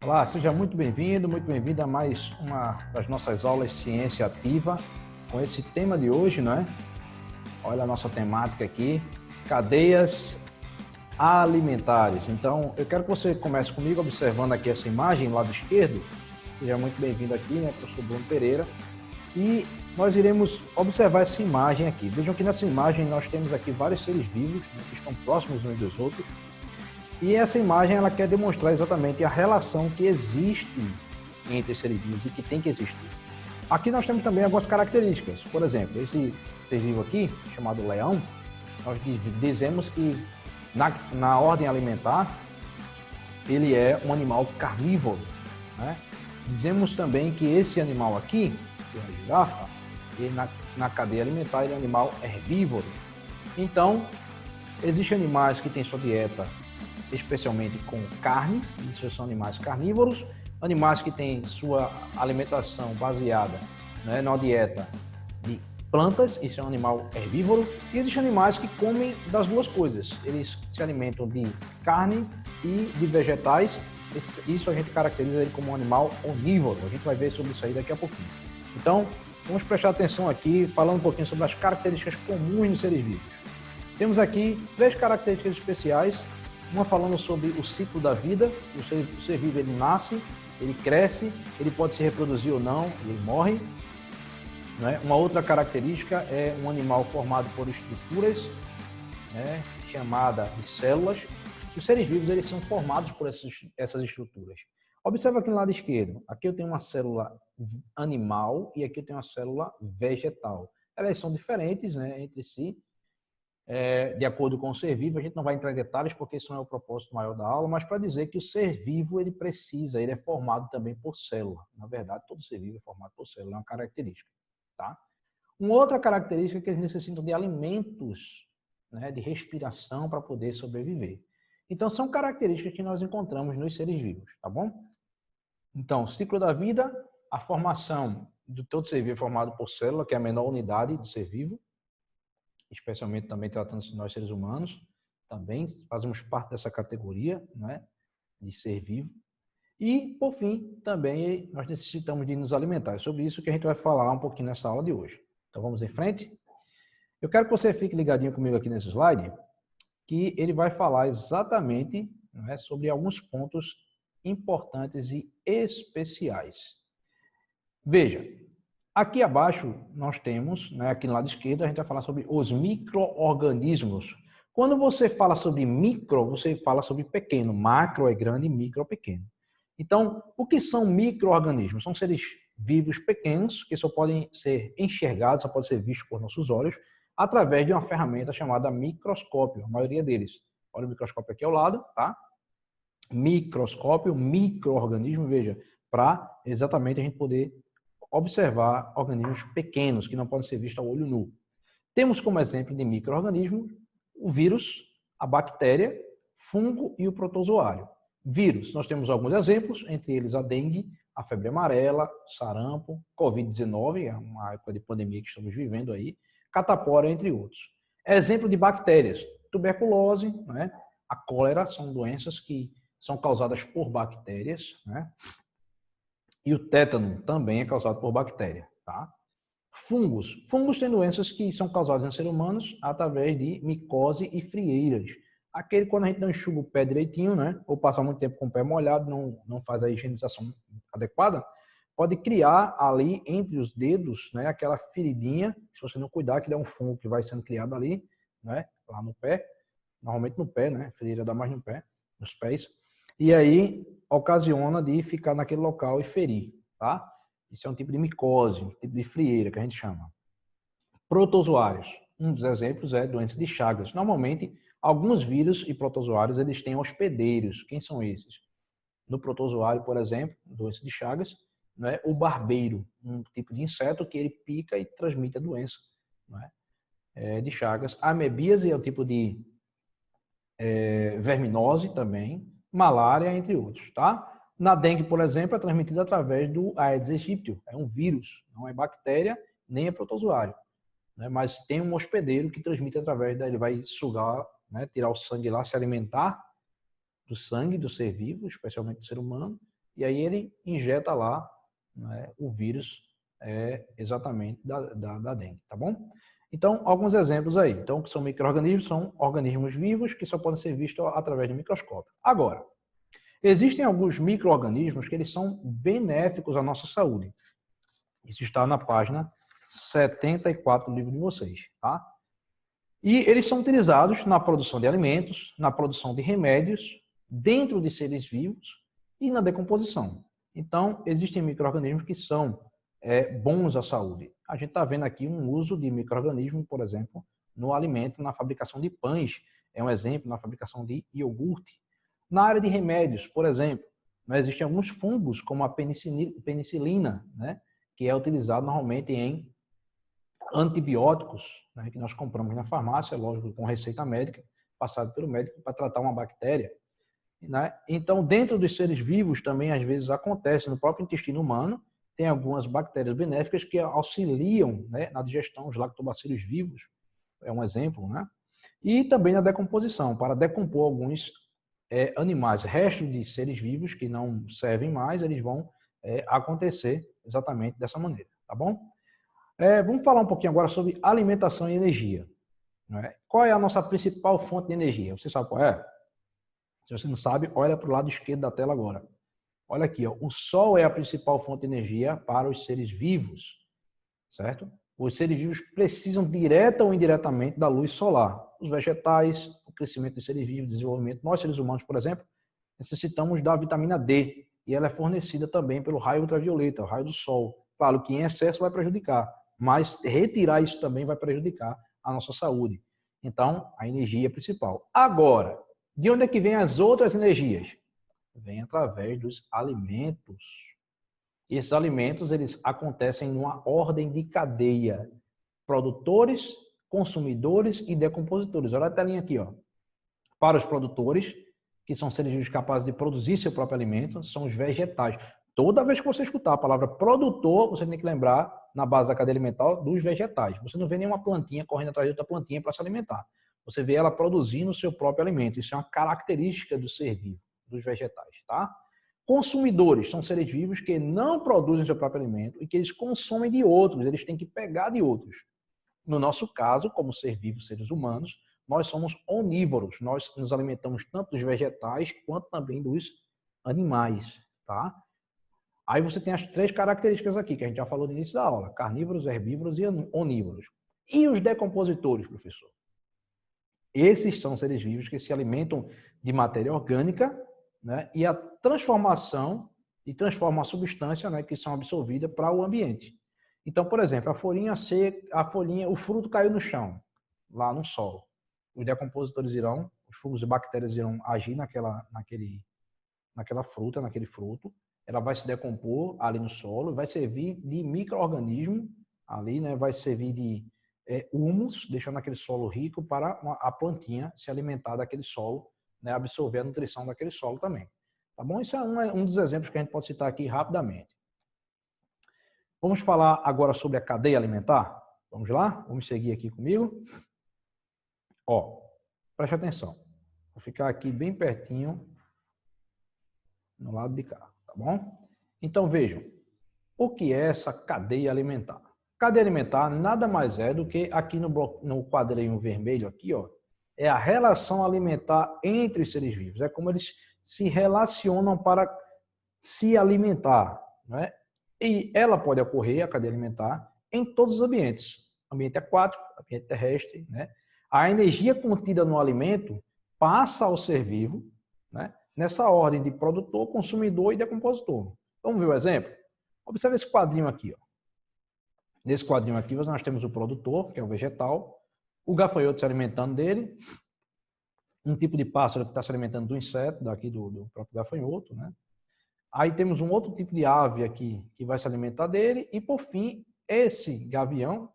Olá, seja muito bem-vindo a mais uma das nossas aulas Ciência Ativa, com esse tema de hoje, não é? Olha a nossa temática aqui, cadeias alimentares. Então, eu quero que você comece comigo observando aqui essa imagem, lado esquerdo. Seja muito bem-vindo aqui, né, professor Bruno Pereira. E nós iremos observar essa imagem aqui. Vejam que nessa imagem nós temos aqui vários seres vivos, né, que estão próximos uns dos outros. E essa imagem ela quer demonstrar exatamente a relação que existe entre os seres vivos e que tem que existir. Aqui nós temos também algumas características. Por exemplo, esse ser vivo aqui, chamado leão, nós dizemos que na ordem alimentar ele é um animal carnívoro, né? Dizemos também que esse animal aqui, que é a girafa, ele na cadeia alimentar ele é um animal herbívoro. Então, existem animais que têm sua dieta especialmente com carnes, isso são animais carnívoros, animais que têm sua alimentação baseada, né, na dieta de plantas, isso é um animal herbívoro, e existem animais que comem das duas coisas, eles se alimentam de carne e de vegetais, isso a gente caracteriza ele como um animal onívoro, a gente vai ver sobre isso aí daqui a pouquinho. Então, vamos prestar atenção aqui, falando um pouquinho sobre as características comuns nos seres vivos. Temos aqui 3 características especiais. Uma falando sobre o ciclo da vida, o ser vivo ele nasce, ele cresce, ele pode se reproduzir ou não, ele morre. Né? Uma outra característica é um animal formado por estruturas, né, chamada de células. Os seres vivos eles são formados por essas estruturas. Observa aqui no lado esquerdo, aqui eu tenho uma célula animal e aqui eu tenho uma célula vegetal. Elas são diferentes, né, entre si. De acordo com o ser vivo, a gente não vai entrar em detalhes porque isso não é o propósito maior da aula, mas para dizer que o ser vivo ele é formado também por célula. Na verdade, todo ser vivo é formado por célula, é uma característica. Tá? Uma outra característica é que eles necessitam de alimentos, né, de respiração para poder sobreviver. Então, são características que nós encontramos nos seres vivos, tá bom? Então, o ciclo da vida, a formação de todo ser vivo é formado por célula, que é a menor unidade do ser vivo, especialmente também tratando-se de nós seres humanos, também fazemos parte dessa categoria, né, de ser vivo. E, por fim, também nós necessitamos de nos alimentar. É sobre isso que a gente vai falar um pouquinho nessa aula de hoje. Então, vamos em frente? Eu quero que você fique ligadinho comigo aqui nesse slide, que ele vai falar exatamente, né, sobre alguns pontos importantes e especiais. Veja, aqui abaixo nós temos, né, aqui no lado esquerdo, a gente vai falar sobre os micro-organismos. Quando você fala sobre micro, você fala sobre pequeno. Macro é grande, micro é pequeno. Então, o que são micro-organismos? São seres vivos pequenos que só podem ser enxergados, só podem ser vistos por nossos olhos, através de uma ferramenta chamada microscópio, a maioria deles. Olha o microscópio aqui ao lado, tá? Microscópio, micro-organismo, veja, para exatamente a gente poder observar organismos pequenos que não podem ser vistos ao olho nu. Temos como exemplo de micro-organismo o vírus, a bactéria, fungo e o protozoário. Vírus, nós temos alguns exemplos, entre eles a dengue, a febre amarela, sarampo, Covid-19, é uma época de pandemia que estamos vivendo aí, catapora, entre outros. Exemplo de bactérias, tuberculose, né? A cólera, são doenças que são causadas por bactérias, né? E o tétano também é causado por bactéria, tá? Fungos. Fungos têm doenças que são causadas em seres humanos através de micose e frieiras. Aquele quando a gente não enxuga o pé direitinho, né? Ou passa muito tempo com o pé molhado, não faz a higienização adequada, pode criar ali entre os dedos, né? Aquela feridinha, se você não cuidar, que é um fungo que vai sendo criado ali, né? Lá no pé, normalmente no pé, né? A ferida dá mais no pé, nos pés. E aí ocasiona de ficar naquele local e ferir, tá? Isso é um tipo de micose, um tipo de frieira que a gente chama. Protozoários. Um dos exemplos é doença de Chagas. Normalmente, alguns vírus e protozoários eles têm hospedeiros. Quem são esses? No protozoário, por exemplo, doença de Chagas, né? O barbeiro, um tipo de inseto que ele pica e transmite a doença, né? De Chagas. A amebíase é o tipo de verminose também, malária, entre outros, tá? Na dengue, por exemplo, é transmitida através do Aedes aegypti, é um vírus, não é bactéria, nem é protozoário, né? Mas tem um hospedeiro que transmite através ele vai sugar, né, tirar o sangue lá, se alimentar do sangue do ser vivo, especialmente do ser humano, e aí ele injeta lá, né, o vírus exatamente da dengue, tá bom? Então, alguns exemplos aí. Então, o que são micro-organismos? São organismos vivos que só podem ser vistos através de microscópio. Agora, existem alguns micro-organismos que eles são benéficos à nossa saúde. Isso está na página 74 do livro de vocês, tá? E eles são utilizados na produção de alimentos, na produção de remédios, dentro de seres vivos e na decomposição. Então, existem micro-organismos que são bons à saúde. A gente está vendo aqui um uso de micro-organismos, por exemplo, no alimento, na fabricação de pães. É um exemplo, na fabricação de iogurte. Na área de remédios, por exemplo, existem alguns fungos, como a penicilina, né, que é utilizado normalmente em antibióticos, né, que nós compramos na farmácia, lógico, com receita médica, passado pelo médico para tratar uma bactéria. Né? Então, dentro dos seres vivos também, às vezes, acontece, no próprio intestino humano, tem algumas bactérias benéficas que auxiliam, né, na digestão, os lactobacilos vivos, é um exemplo, né? E também na decomposição, para decompor alguns animais, restos de seres vivos que não servem mais, eles vão acontecer exatamente dessa maneira, tá bom? Vamos falar um pouquinho agora sobre alimentação e energia. Né? Qual é a nossa principal fonte de energia? Você sabe qual é? Se você não sabe, olha para o lado esquerdo da tela agora. Olha aqui, ó, o Sol é a principal fonte de energia para os seres vivos, certo? Os seres vivos precisam direta ou indiretamente da luz solar. Os vegetais, o crescimento de seres vivos, o desenvolvimento, nós seres humanos, por exemplo, necessitamos da vitamina D, e ela é fornecida também pelo raio ultravioleta, o raio do Sol. Claro que em excesso vai prejudicar, mas retirar isso também vai prejudicar a nossa saúde. Então, a energia é principal. Agora, de onde é que vem as outras energias? Vem através dos alimentos. E esses alimentos, eles acontecem numa ordem de cadeia. Produtores, consumidores e decompositores. Olha a telinha aqui, ó. Para os produtores, que são seres vivos capazes de produzir seu próprio alimento, são os vegetais. Toda vez que você escutar a palavra produtor, você tem que lembrar, na base da cadeia alimentar, dos vegetais. Você não vê nenhuma plantinha correndo atrás de outra plantinha para se alimentar. Você vê ela produzindo o seu próprio alimento. Isso é uma característica do ser vivo, dos vegetais, tá? Consumidores são seres vivos que não produzem seu próprio alimento e que eles consomem de outros, eles têm que pegar de outros. No nosso caso, como ser vivo, seres humanos, nós somos onívoros, nós nos alimentamos tanto dos vegetais quanto também dos animais, tá? Aí você tem as três características aqui, que a gente já falou no início da aula, carnívoros, herbívoros e onívoros. E os decompositores, professor? Esses são seres vivos que se alimentam de matéria orgânica, né, e a transformação e transformam a substância, né, que são absorvidas para o ambiente. Então, por exemplo, a folhinha seca, o fruto caiu no chão, lá no solo. Os decompositores irão, os fungos e bactérias irão agir naquela fruta, naquele fruto. Ela vai se decompor ali no solo, vai servir de micro-organismo ali, né, vai servir de humus, deixando aquele solo rico para a plantinha se alimentar daquele solo, né, absorver a nutrição daquele solo também. Tá bom? Isso é um dos exemplos que a gente pode citar aqui rapidamente. Vamos falar agora sobre a cadeia alimentar? Vamos lá? Vamos seguir aqui comigo? Ó, preste atenção. Vou ficar aqui bem pertinho, no lado de cá, tá bom? Então, vejam, o que é essa cadeia alimentar? Cadeia alimentar nada mais é do que aqui no quadrinho vermelho aqui, ó, é a relação alimentar entre os seres vivos. É como eles se relacionam para se alimentar, né? E ela pode ocorrer, a cadeia alimentar, em todos os ambientes. Ambiente aquático, ambiente terrestre, né? A energia contida no alimento passa ao ser vivo, né, nessa ordem de produtor, consumidor e decompositor. Vamos ver o exemplo? Observe esse quadrinho aqui, ó. Nesse quadrinho aqui, nós temos o produtor, que é o vegetal, o gafanhoto se alimentando dele, um tipo de pássaro que está se alimentando do inseto, daqui do próprio gafanhoto, né? Aí temos um outro tipo de ave aqui que vai se alimentar dele, e por fim, esse gavião,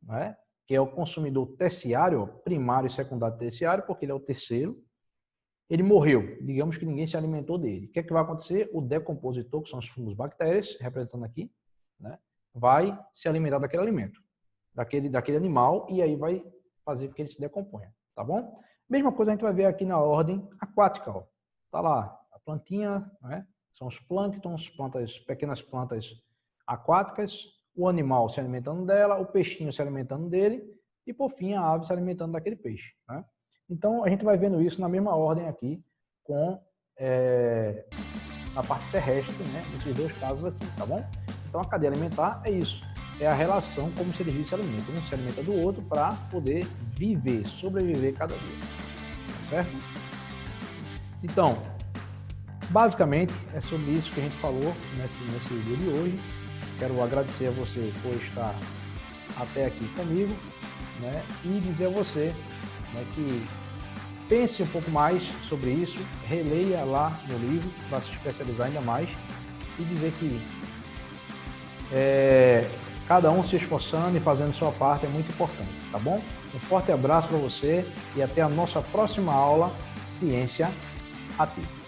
né, que é o consumidor terciário, primário, secundário e terciário, porque ele é o terceiro, ele morreu, digamos que ninguém se alimentou dele. O que é que vai acontecer? O decompositor, que são os fungos bactérias, representando aqui, né, vai se alimentar daquele alimento, daquele animal, e aí vai fazer com que ele se decomponha, tá bom? Mesma coisa a gente vai ver aqui na ordem aquática, ó. Tá lá a plantinha, né, são os plânctons, pequenas plantas aquáticas, o animal se alimentando dela, o peixinho se alimentando dele e, por fim, a ave se alimentando daquele peixe, né? Então, a gente vai vendo isso na mesma ordem aqui com a parte terrestre, né? Nesses dois casos aqui, tá bom? Então, a cadeia alimentar é isso. É a relação como se eles se alimentam. Um se alimenta do outro para poder viver, sobreviver cada dia. Tá certo? Então, basicamente, é sobre isso que a gente falou nesse vídeo de hoje. Quero agradecer a você por estar até aqui comigo, né? E dizer a você, né, que pense um pouco mais sobre isso, releia lá no livro para se especializar ainda mais e dizer que cada um se esforçando e fazendo sua parte é muito importante, tá bom? Um forte abraço para você e até a nossa próxima aula Ciência Ativa.